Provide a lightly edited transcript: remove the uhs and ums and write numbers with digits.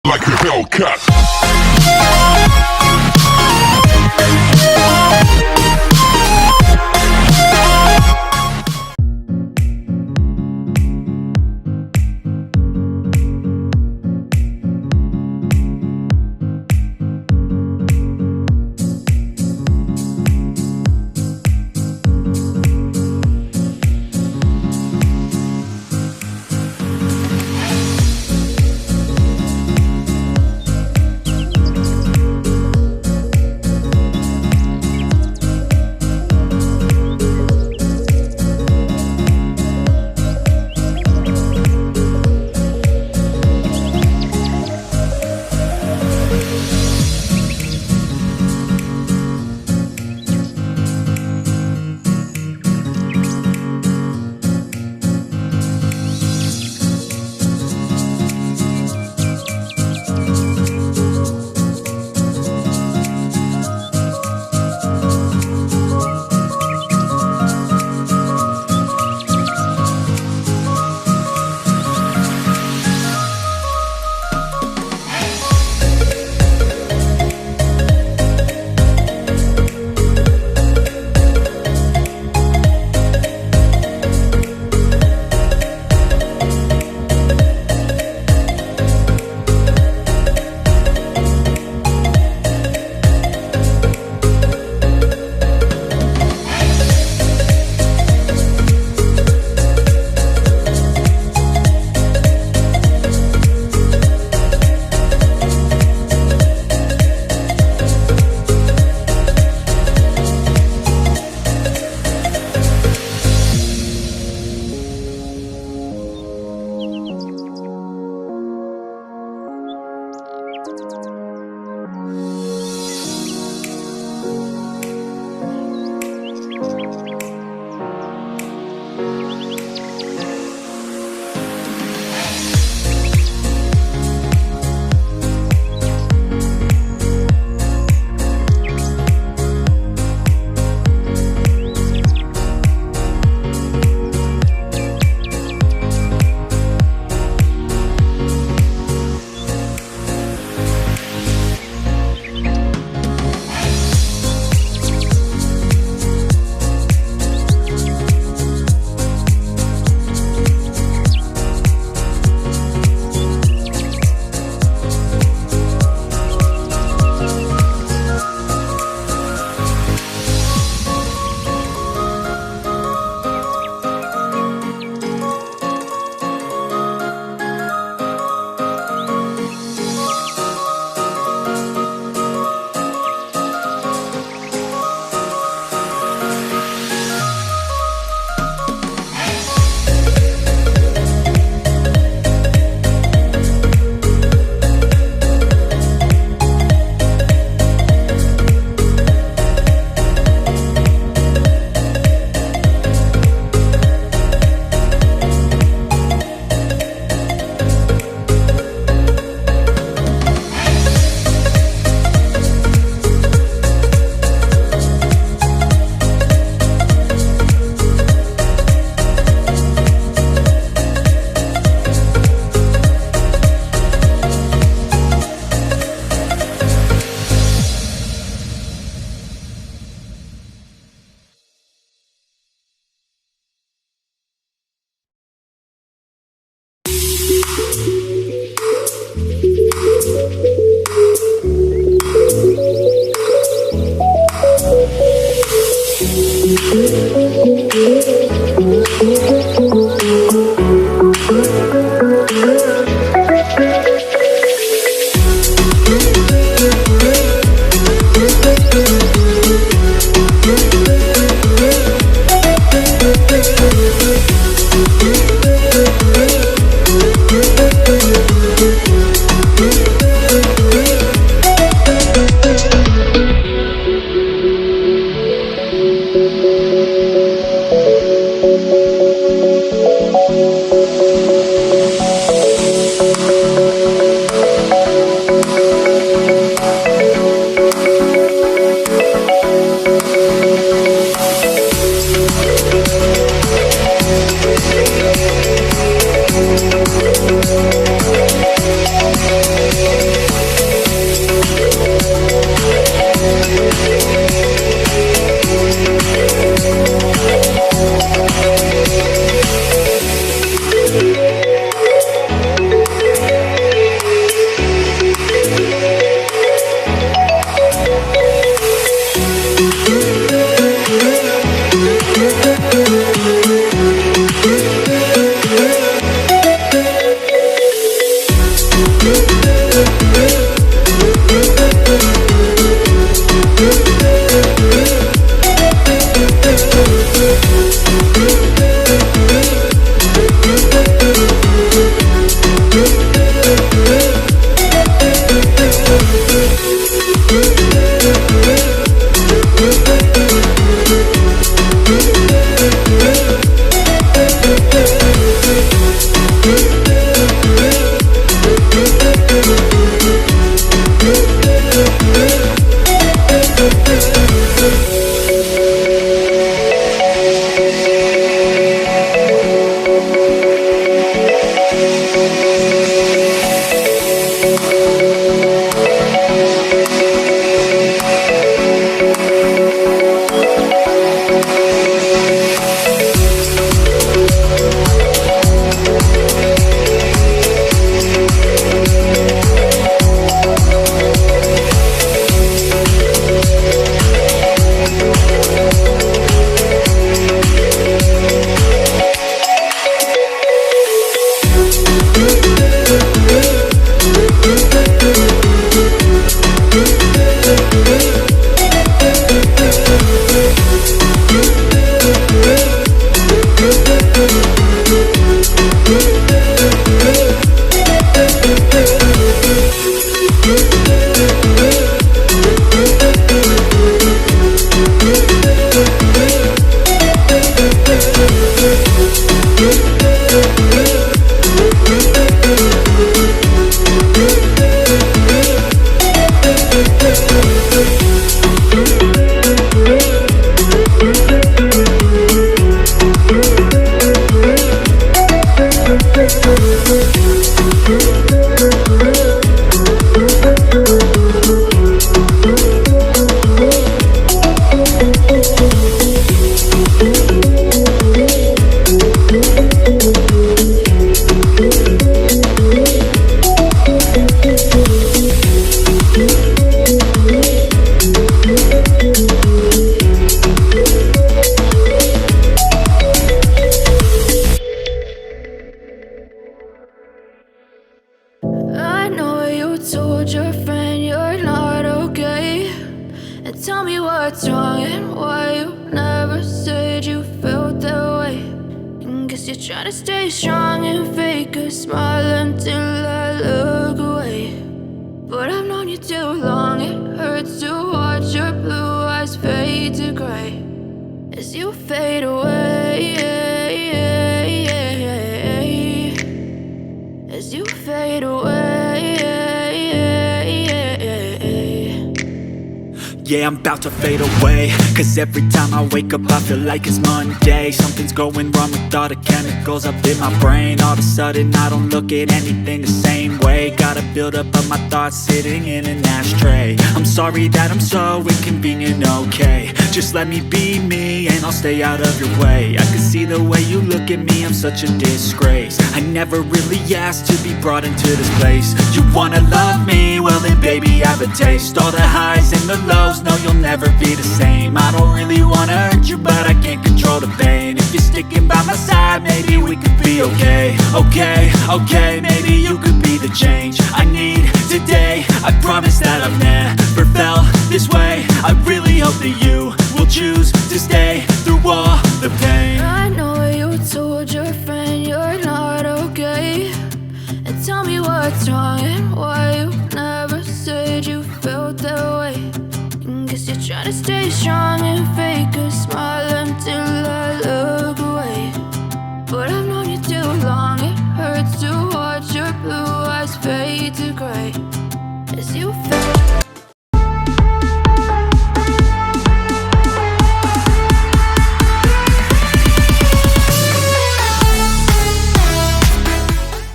like a Hellcat. I know you told your friend you're not okay, and tell me what's wrong and why you never said you felt that way. And guess you're trying to stay strong and fake a smile until I look away. But I've known you too long, it hurts to watch your blue eyes fade to gray as you fade away, as you fade away. Yeah, I'm about to fade away, cause every time I wake up I feel like it's Monday. Something's going wrong with all the chemicals up in my brain. All of a sudden I don't look at anything the same way. Gotta build up of my thoughts sitting in an ashtray. I'm sorry that I'm so inconvenient, okay. Just let me be me and I'll stay out of your way. I can see the way you look at me, I'm such a disgrace. I never really asked to be brought into this place. You wanna love me? Well then baby I have a taste. All the highs and the lows, no you'll never be the same. I don't really wanna hurt you but I can't control the pain. If you're sticking by my side maybe we could be okay. Okay, maybe you could be the change I need today. I promise that I've never felt this way. I really hope that you will choose to stay through all the pain. I know you told your friend you're not okay, and tell me what's wrong and why you never said you felt that way. And guess you're trying to stay strong and fake a smile until I look